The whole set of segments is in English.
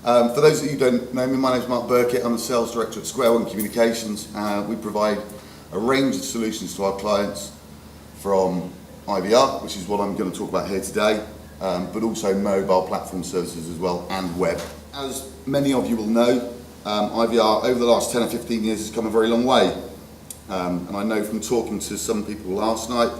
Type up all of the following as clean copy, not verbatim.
For those of you who don't know me, my name is Birkett. I'm the Sales Director at Square One Communications. We provide a range of solutions to our clients, from IVR, which is what I'm going to talk about here today, but also mobile platform services as well, and web. As many of you will know, IVR over the last 10 or 15 years has come a very long way. And I know from talking to some people last night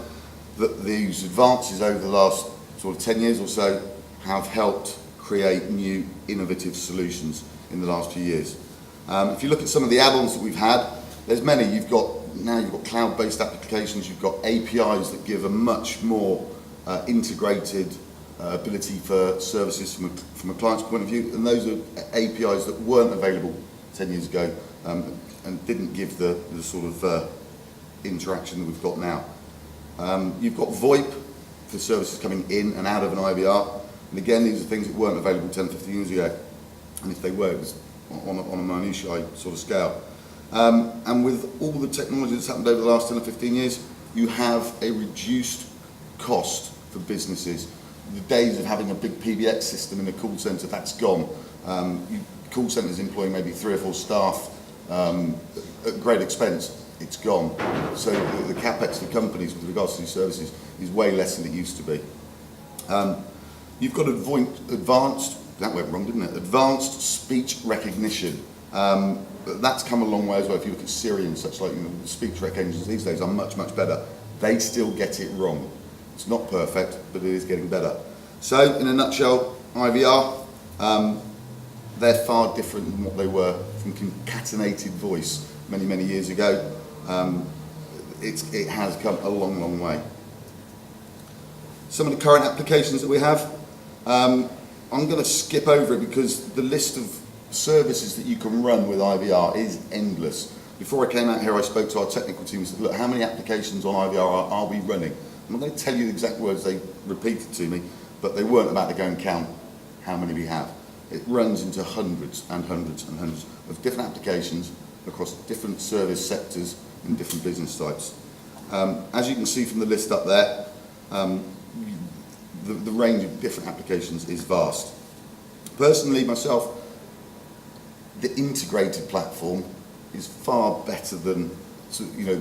that these advances over the last sort of 10 years or so have helped create new innovative solutions in the last few years. If you look at some of the add-ons that we've had, there's many. You've got cloud-based applications, you've got APIs that give a much more integrated ability for services from a client's point of view, and those are APIs that weren't available 10 years ago and didn't give the sort of interaction that we've got now. You've got VoIP for services coming in and out of an IVR, and again, these are things that weren't available 10, 15 years ago, and if they were, it was on a minutiae sort of scale. And with all the technology that's happened over the last 10 or 15 years, you have a reduced cost for businesses. The days of having a big PBX system in a call centre, that's gone. Call centres employing maybe 3 or 4 staff at great expense, it's gone. So the capex for companies with regards to these services is way less than it used to be. You've got advanced speech recognition. That's come a long way as well. If you look at Siri and such, like, the speech rec engines these days are much, much better. They still get it wrong. It's not perfect, but it is getting better. So, in a nutshell, IVR, they're far different than what they were from concatenated voice many, many years ago. It has come a long, long way. Some of the current applications that we have, I'm going to skip over it because the list of services that you can run with IVR is endless. Before I came out here, I spoke to our technical team and said, look, how many applications on IVR are we running? I'm not going to tell you the exact words they repeated to me, but they weren't about to go and count how many we have. It runs into hundreds and hundreds and hundreds of different applications across different service sectors and different business types. As you can see from the list up there, the range of different applications is vast. Personally, myself, the integrated platform is far better than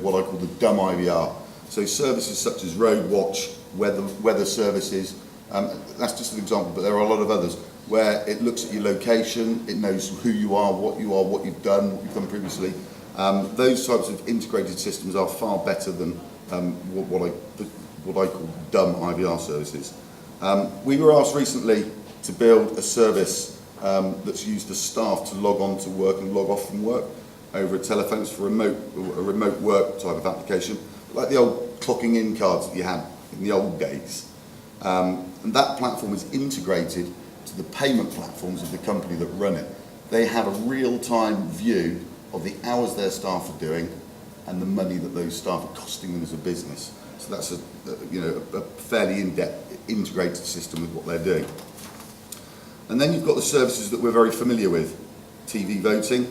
what I call the dumb IVR. So services such as road watch, weather services, that's just an example, but there are a lot of others where it looks at your location, it knows who you are, what you've done previously. Those types of integrated systems are far better than what I call dumb IVR services. We were asked recently to build a service that's used for staff to log on to work and log off from work over a telephone. It's for a remote work type of application, like the old clocking in cards that you had in the old days. And that platform is integrated to the payment platforms of the company that run it. They have a real-time view of the hours their staff are doing and the money that those staff are costing them as a business. So that's a fairly in-depth integrated system with what they're doing. And then you've got the services that we're very familiar with. TV voting,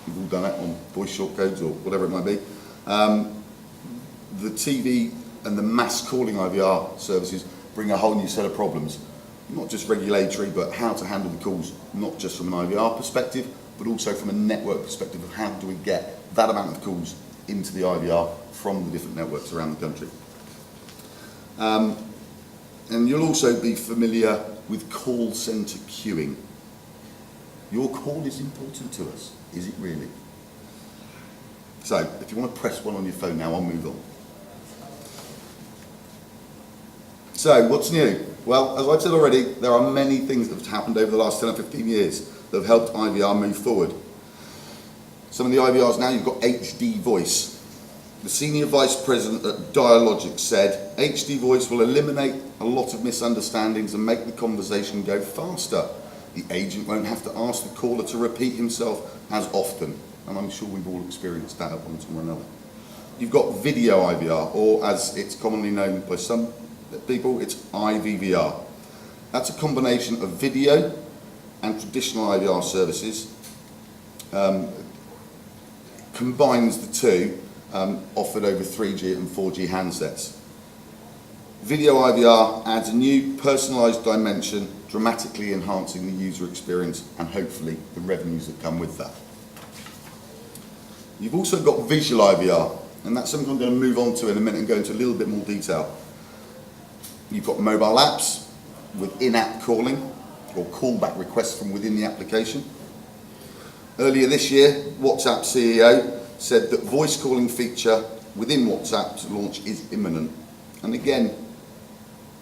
we've all done that on voice shortcodes or whatever it might be. The TV and the mass calling IVR services bring a whole new set of problems. Not just regulatory, but how to handle the calls, not just from an IVR perspective, but also from a network perspective of how do we get that amount of calls into the IVR from the different networks around the country. And you'll also be familiar with call centre queuing. Your call is important to us, is it really? So, if you want to press one on your phone now, I'll move on. So, what's new? Well, as I've said already, there are many things that have happened over the last 10 or 15 years that have helped IVR move forward. Some of the IVRs now, you've got HD voice. The Senior Vice President at Dialogic said, HD voice will eliminate a lot of misunderstandings and make the conversation go faster. The agent won't have to ask the caller to repeat himself as often. And I'm sure we've all experienced that at one time or another. You've got video IVR, or as it's commonly known by some people, it's IVR. That's a combination of video and traditional IVR services. Combines the two, offered over 3G and 4G handsets. Video IVR adds a new personalised dimension, dramatically enhancing the user experience and hopefully the revenues that come with that. You've also got visual IVR, and that's something I'm going to move on to in a minute and go into a little bit more detail. You've got mobile apps with in-app calling or callback requests from within the application. Earlier this year, WhatsApp CEO said that voice calling feature within WhatsApp's launch is imminent. And again,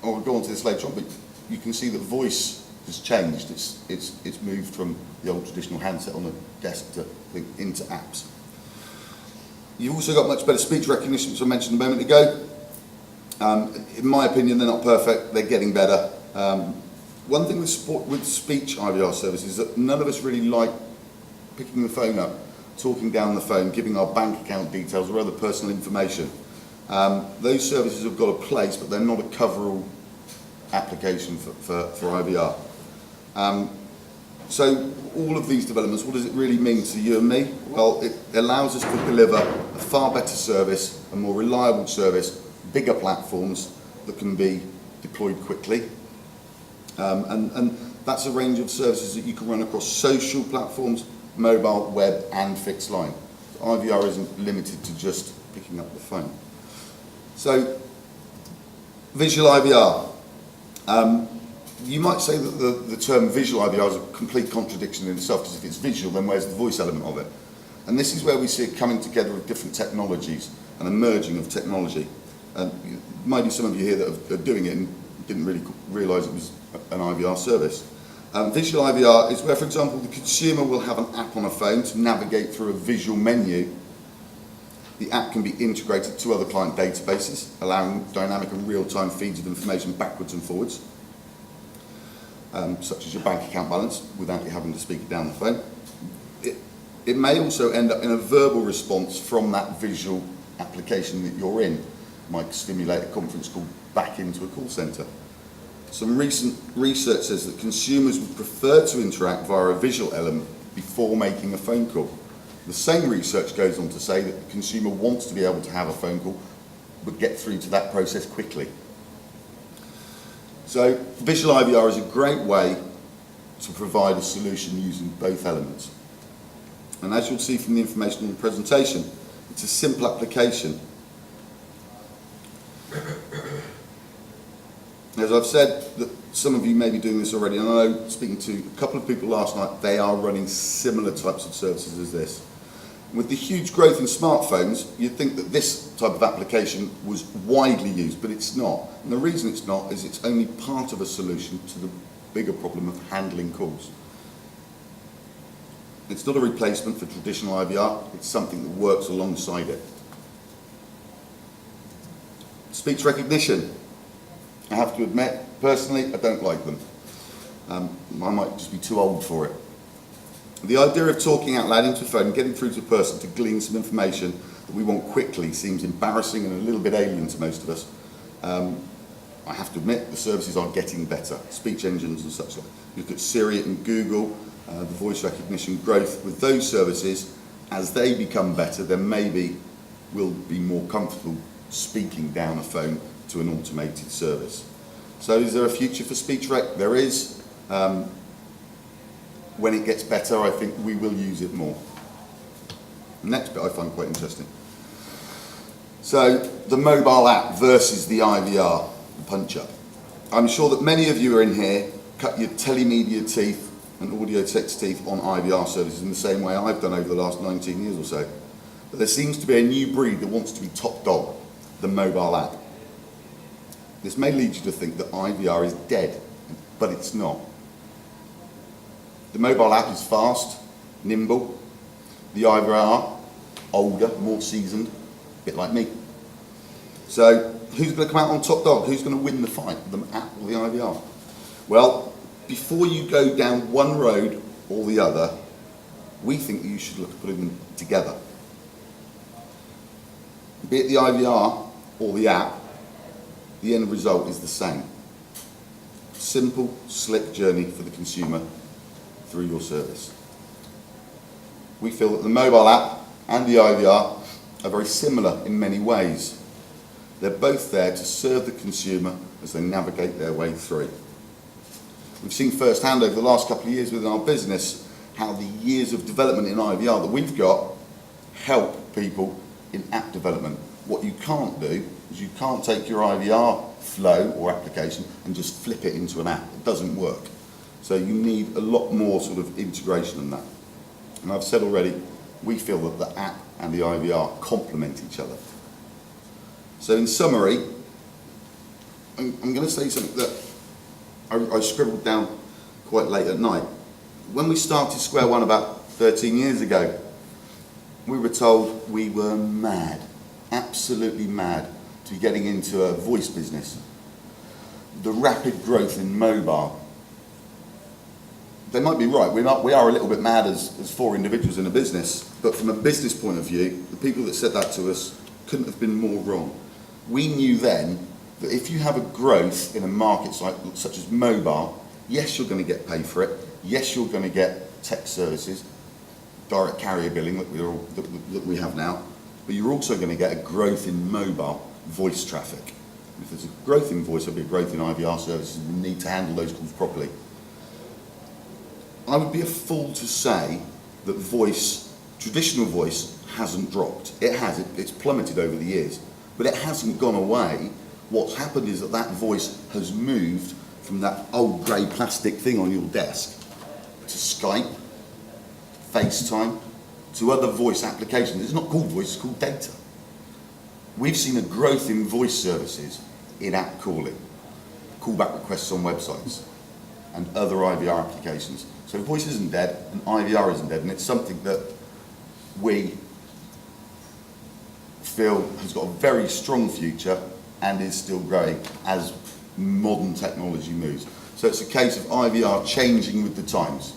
I'll go on to this later on, but you can see that voice has changed. It's moved from the old traditional handset on the desk into apps. You've also got much better speech recognition, which I mentioned a moment ago. In my opinion, they're not perfect, they're getting better. One thing with speech IVR services is that none of us really like picking the phone up, talking down the phone, giving our bank account details or other personal information. Those services have got a place, but they're not a coverall application for IVR. So all of these developments, what does it really mean to you and me? Well, it allows us to deliver a far better service, a more reliable service, bigger platforms that can be deployed quickly. And that's a range of services that you can run across social platforms, mobile, web and fixed line. So IVR isn't limited to just picking up the phone. So, visual IVR. You might say that the term visual IVR is a complete contradiction in itself, because if it's visual, then where's the voice element of it? And this is where we see it coming together of different technologies and a merging of technology. And maybe some of you here that are doing it and didn't really realise it was an IVR service. Visual IVR is where, for example, the consumer will have an app on a phone to navigate through a visual menu. The app can be integrated to other client databases, allowing dynamic and real-time feeds of information backwards and forwards, such as your bank account balance, without you having to speak it down the phone. It may also end up in a verbal response from that visual application that you're in. It might stimulate a conference call back into a call centre. Some recent research says that consumers would prefer to interact via a visual element before making a phone call. The same research goes on to say that the consumer wants to be able to have a phone call, but get through to that process quickly. So visual IVR is a great way to provide a solution using both elements. And as you'll see from the information in the presentation, it's a simple application. As I've said, that some of you may be doing this already, and I know, speaking to a couple of people last night, they are running similar types of services as this. With the huge growth in smartphones, you'd think that this type of application was widely used, but it's not. And the reason it's not is it's only part of a solution to the bigger problem of handling calls. It's not a replacement for traditional IVR, it's something that works alongside it. Speech recognition. I have to admit, personally, I don't like them. I might just be too old for it. The idea of talking out loud into a phone and getting through to a person to glean some information that we want quickly seems embarrassing and a little bit alien to most of us. I have to admit, the services are getting better, speech engines and such like. Look at Siri and Google, the voice recognition growth with those services. As they become better, then maybe we'll be more comfortable speaking down a phone to an automated service. So is there a future for speech rec? There is. When it gets better, I think we will use it more. The next bit I find quite interesting. So the mobile app versus the IVR, the punch-up. I'm sure that many of you are in here, cut your Telemedia teeth and audio text teeth on IVR services in the same way I've done over the last 19 years or so. But there seems to be a new breed that wants to be top dog, the mobile app. This may lead you to think that IVR is dead, but it's not. The mobile app is fast, nimble. The IVR, older, more seasoned, a bit like me. So who's going to come out on top dog? Who's going to win the fight, the app or the IVR? Well, before you go down one road or the other, we think that you should look at putting them together. Be it the IVR or the app, the end result is the same. Simple, slick journey for the consumer through your service. We feel that the mobile app and the IVR are very similar in many ways. They're both there to serve the consumer as they navigate their way through. We've seen firsthand over the last couple of years within our business how the years of development in IVR that we've got help people in app development. What you can't do is you can't take your IVR flow or application and just flip it into an app. It doesn't work. So you need a lot more sort of integration than that. And I've said already, we feel that the app and the IVR complement each other. So in summary, I'm going to say something that I scribbled down quite late at night. When we started Square One about 13 years ago, we were told we were mad, absolutely mad, to be getting into a voice business. The rapid growth in mobile. They might be right, we are a little bit mad as four individuals in a business, but from a business point of view, the people that said that to us couldn't have been more wrong. We knew then that if you have a growth in a market such as mobile, yes, you're going to get paid for it, yes, you're going to get tech services, direct carrier billing that we have now, but you're also going to get a growth in mobile voice traffic. If there's a growth in voice, there'll be a growth in IVR services, and we need to handle those calls properly. I would be a fool to say that voice, traditional voice, hasn't dropped. It has, it's plummeted over the years, but it hasn't gone away. What's happened is that voice has moved from that old grey plastic thing on your desk to Skype, FaceTime, to other voice applications. It's not called voice, it's called data. We've seen a growth in voice services in app calling, callback requests on websites, and other IVR applications. So voice isn't dead, and IVR isn't dead, and it's something that we feel has got a very strong future and is still growing as modern technology moves. So it's a case of IVR changing with the times.